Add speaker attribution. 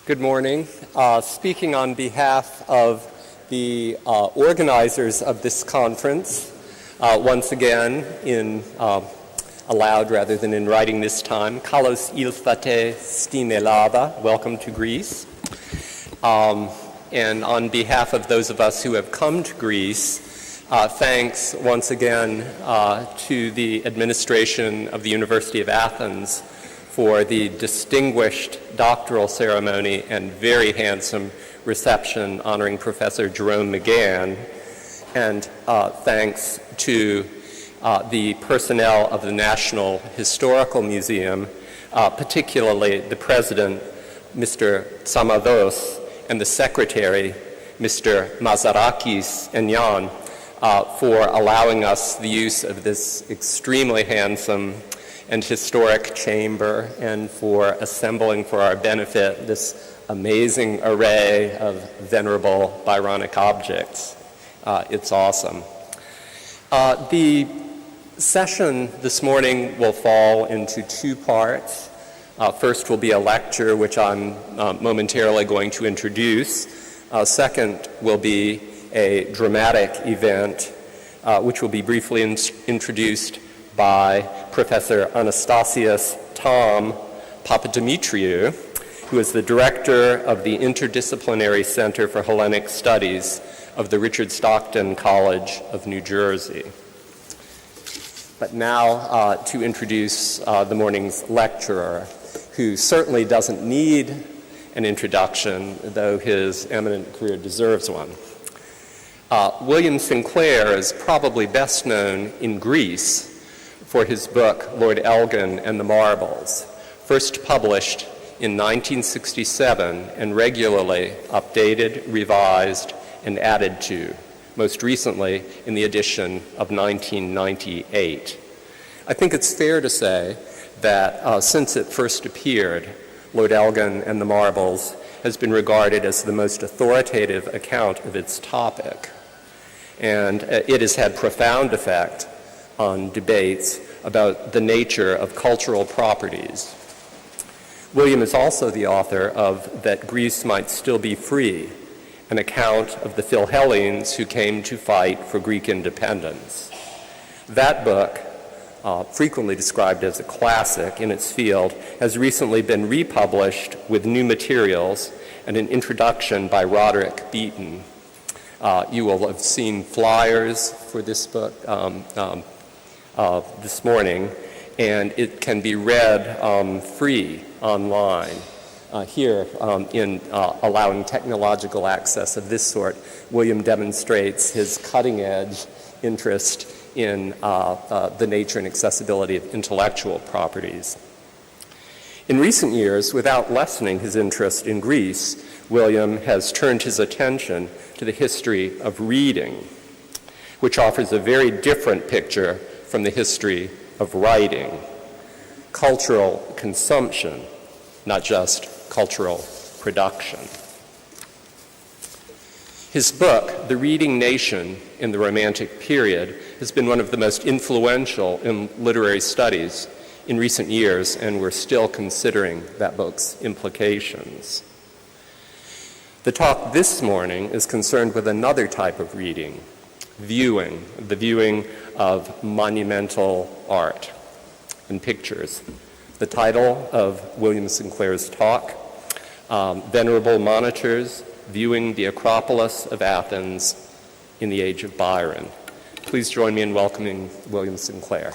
Speaker 1: Good morning. Speaking on behalf of the organizers of this conference, once again in aloud rather than in writing this time, Kalos Ilfate Stin Elada, welcome to Greece. And on behalf of those of us who have come to Greece, thanks once again to the administration of the University of Athens for the distinguished doctoral ceremony and very handsome reception honoring Professor Jerome McGann, and thanks to the personnel of the National Historical Museum, particularly the president, Mr. Tsamados, and the secretary, Mr. Mazarakis Enyan, for allowing us the use of this extremely handsome and historic chamber, and for assembling for our benefit this amazing array of venerable Byronic objects. It's awesome. The session this morning will fall into two parts. First will be a lecture, which I'm momentarily going to introduce. Second will be a dramatic event, which will be briefly introduced by Professor Anastasios Tom Papadimitriou, who is the director of the Interdisciplinary Center for Hellenic Studies of the Richard Stockton College of New Jersey. But now to introduce the morning's lecturer, who certainly doesn't need an introduction, though his eminent career deserves one. William Sinclair is probably best known in Greece for his book, Lord Elgin and the Marbles, first published in 1967 and regularly updated, revised, and added to, most recently in the edition of 1998. I think it's fair to say that since it first appeared, Lord Elgin and the Marbles has been regarded as the most authoritative account of its topic, and it has had profound effect on debates about the nature of cultural properties. William is also the author of That Greece Might Still Be Free, an account of the Philhellenes who came to fight for Greek independence. That book, frequently described as a classic in its field, has recently been republished with new materials and an introduction by Roderick Beaton. You will have seen flyers for this book this morning, and it can be read free online. Here, in allowing technological access of this sort, William demonstrates his cutting-edge interest in the nature and accessibility of intellectual properties. In recent years, without lessening his interest in Greece, William has turned his attention to the history of reading, which offers a very different picture from the history of writing. Cultural consumption, not just cultural production. His book, The Reading Nation in the Romantic Period, has been one of the most influential in literary studies in recent years, and we're still considering that book's implications. The talk this morning is concerned with another type of reading, viewing, the viewing of monumental art and pictures. The title of William Sinclair's talk, Venerable Monitors, Viewing the Acropolis of Athens in the Age of Byron. Please join me in welcoming William Sinclair.